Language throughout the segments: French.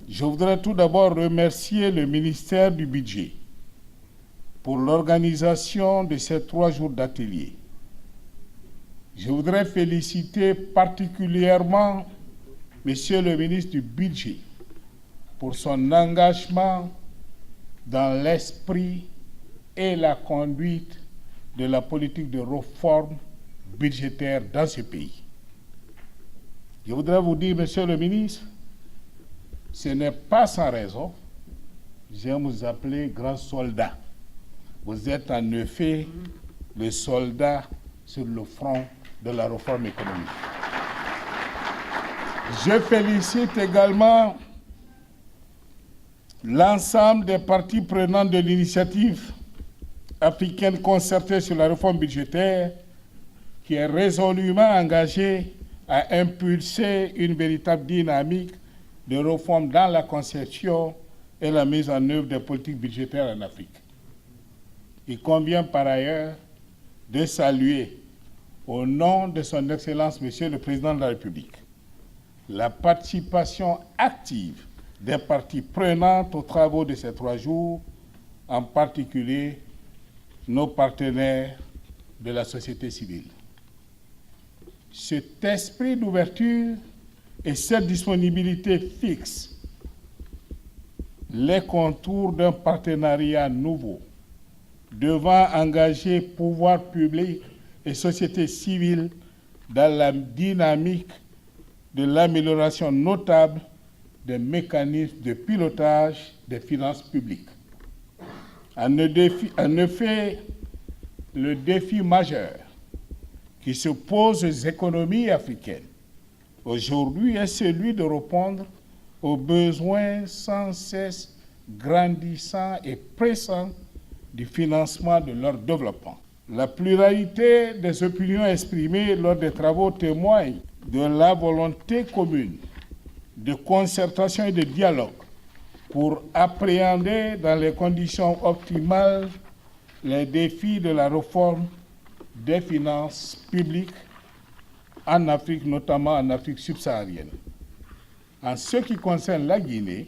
Je voudrais tout d'abord remercier le ministère du Budget pour l'organisation de ces 3 jours d'atelier. Je voudrais féliciter particulièrement Monsieur le ministre du Budget pour son engagement dans l'esprit et la conduite de la politique de réforme budgétaire dans ce pays. Je voudrais vous dire, Monsieur le ministre, ce n'est pas sans raison, j'aime vous appeler grand soldat. Vous êtes en effet le soldat sur le front de la réforme économique. Je félicite également l'ensemble des parties prenantes de l'initiative africaine concertée sur la réforme budgétaire qui est résolument engagée à impulser une véritable dynamique de réforme dans la conception et la mise en œuvre des politiques budgétaires en Afrique. Il convient par ailleurs de saluer, au nom de son Excellence, Monsieur le Président de la République, la participation active des parties prenantes aux travaux de ces 3 jours, en particulier nos partenaires de la société civile. Cet esprit d'ouverture et cette disponibilité fixent les contours d'un partenariat nouveau devant engager pouvoir public et société civile dans la dynamique de l'amélioration notable des mécanismes de pilotage des finances publiques. En effet, le défi majeur qui se pose aux économies africaines aujourd'hui est celui de répondre aux besoins sans cesse grandissants et pressants du financement de leur développement. La pluralité des opinions exprimées lors des travaux témoigne de la volonté commune de concertation et de dialogue pour appréhender dans les conditions optimales les défis de la réforme des finances publiques en Afrique, notamment en Afrique subsaharienne. En ce qui concerne la Guinée,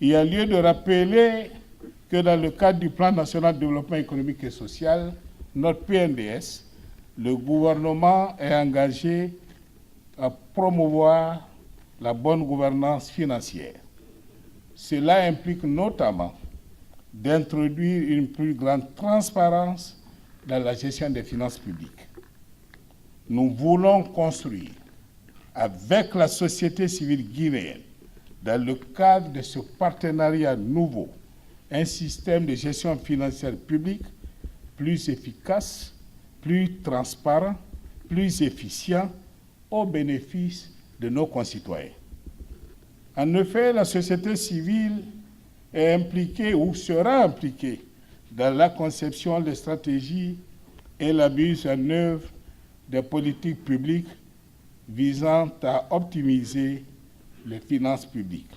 il y a lieu de rappeler que dans le cadre du Plan national de développement économique et social, notre PNDS, le gouvernement est engagé à promouvoir la bonne gouvernance financière. Cela implique notamment d'introduire une plus grande transparence dans la gestion des finances publiques. Nous voulons construire avec la société civile guinéenne, dans le cadre de ce partenariat nouveau, un système de gestion financière publique plus efficace, plus transparent, plus efficient au bénéfice de nos concitoyens. En effet, la société civile est impliquée ou sera impliquée dans la conception des stratégies et la mise en œuvre des politiques publiques visant à optimiser les finances publiques.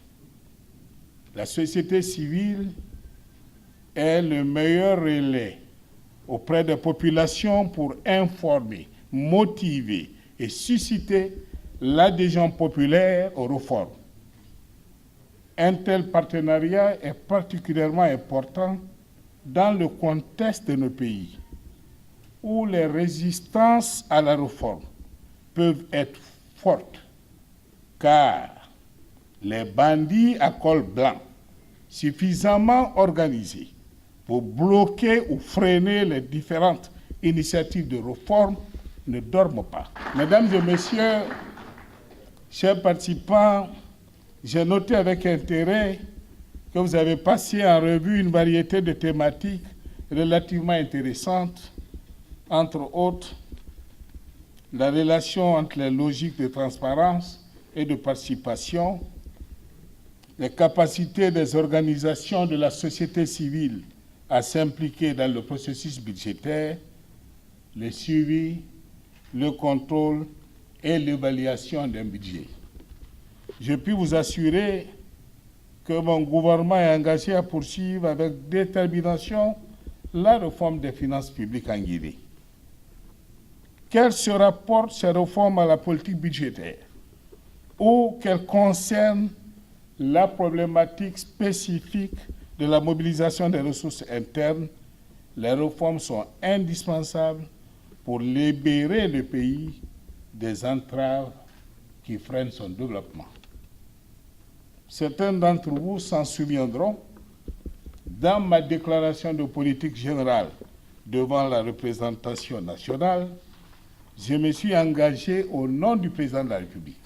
La société civile est le meilleur relais auprès des populations pour informer, motiver et susciter l'adhésion populaire aux réformes. Un tel partenariat est particulièrement important dans le contexte de nos pays, où les résistances à la réforme peuvent être fortes, car les bandits à col blanc, suffisamment organisés pour bloquer ou freiner les différentes initiatives de réforme, ne dorment pas. Mesdames et messieurs, chers participants, j'ai noté avec intérêt que vous avez passé en revue une variété de thématiques relativement intéressantes, entre autres la relation entre les logiques de transparence et de participation, les capacités des organisations de la société civile à s'impliquer dans le processus budgétaire, le suivi, le contrôle et l'évaluation d'un budget. Je puis vous assurer que mon gouvernement est engagé à poursuivre avec détermination la réforme des finances publiques en Guinée. Qu'elles se rapportent ces réformes à la politique budgétaire ou qu'elles concernent la problématique spécifique de la mobilisation des ressources internes, les réformes sont indispensables pour libérer le pays des entraves qui freinent son développement. Certains d'entre vous s'en souviendront, dans ma déclaration de politique générale devant la représentation nationale, je me suis engagé au nom du président de la République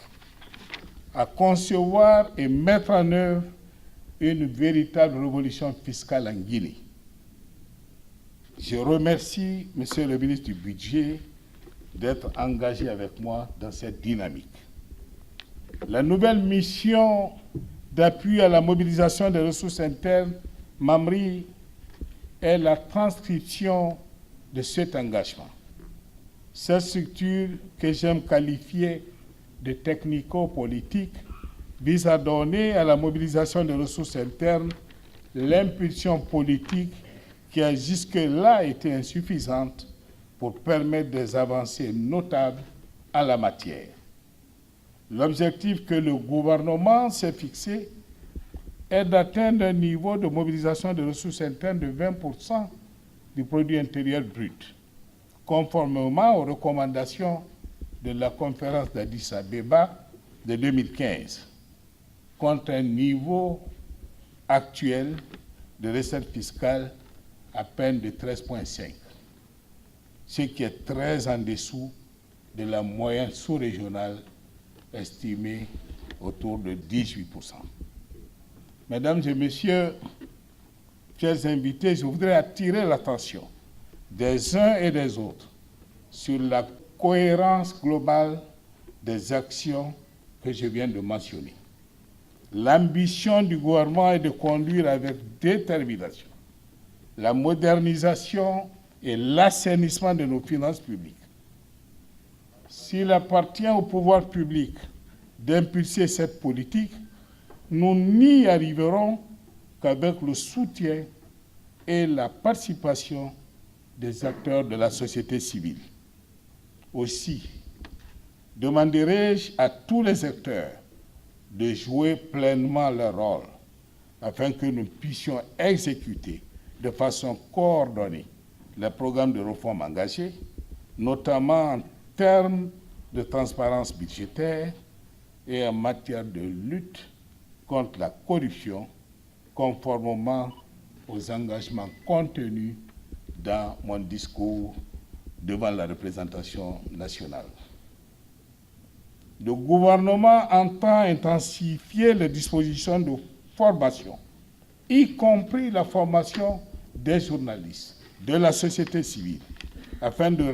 à concevoir et mettre en œuvre une véritable révolution fiscale en Guinée. Je remercie M. le ministre du Budget d'être engagé avec moi dans cette dynamique. La nouvelle mission d'appui à la mobilisation des ressources internes, MAMRI, est la transcription de cet engagement. Cette structure, que j'aime qualifier de technico-politique, vise à donner à la mobilisation des ressources internes l'impulsion politique qui a jusque-là été insuffisante pour permettre des avancées notables en la matière. L'objectif que le gouvernement s'est fixé est d'atteindre un niveau de mobilisation des ressources internes de 20% du produit intérieur brut, conformément aux recommandations de la conférence d'Addis Abeba de 2015, contre un niveau actuel de recettes fiscales à peine de 13,5, ce qui est très en dessous de la moyenne sous-régionale estimée autour de 18%. Mesdames et messieurs, chers invités, je voudrais attirer l'attention des uns et des autres sur la cohérence globale des actions que je viens de mentionner. L'ambition du gouvernement est de conduire avec détermination la modernisation et l'assainissement de nos finances publiques. S'il appartient au pouvoir public d'impulser cette politique, nous n'y arriverons qu'avec le soutien et la participation des acteurs de la société civile. Aussi, demanderai-je à tous les acteurs de jouer pleinement leur rôle afin que nous puissions exécuter de façon coordonnée les programmes de réforme engagés, notamment en termes de transparence budgétaire et en matière de lutte contre la corruption, conformément aux engagements contenus dans mon discours devant la représentation nationale. Le gouvernement entend intensifier les dispositions de formation, y compris la formation des journalistes, de la société civile, afin de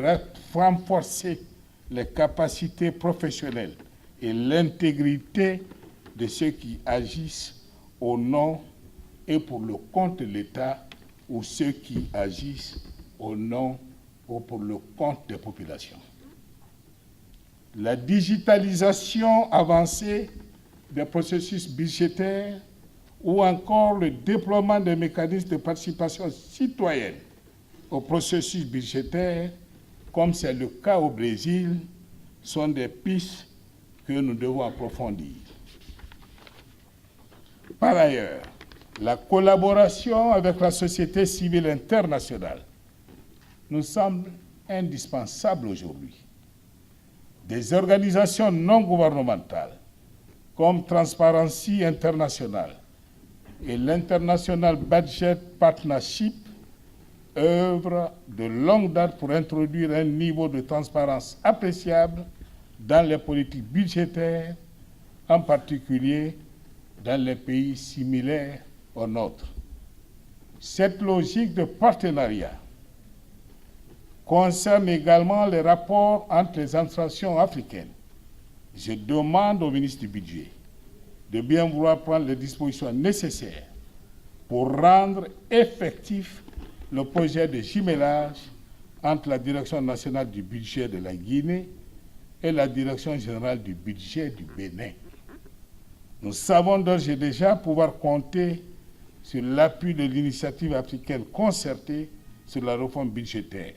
renforcer les capacités professionnelles et l'intégrité de ceux qui agissent au nom et pour le compte de l'État ou ceux qui agissent au nom ou pour le compte des populations. La digitalisation avancée des processus budgétaires ou encore le déploiement des mécanismes de participation citoyenne au processus budgétaire, comme c'est le cas au Brésil, sont des pistes que nous devons approfondir. Par ailleurs, la collaboration avec la société civile internationale nous semble indispensable aujourd'hui. Des organisations non gouvernementales comme Transparency International et l'International Budget Partnership œuvrent de longue date pour introduire un niveau de transparence appréciable dans les politiques budgétaires, en particulier dans les pays similaires au nôtre. Cette logique de partenariat concerne également les rapports entre les administrations africaines. Je demande au ministre du Budget de bien vouloir prendre les dispositions nécessaires pour rendre effectif le projet de jumelage entre la Direction nationale du budget de la Guinée et la Direction générale du budget du Bénin. Nous savons d'ores et déjà pouvoir compter sur l'appui de l'initiative africaine concertée sur la réforme budgétaire,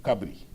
CABRI.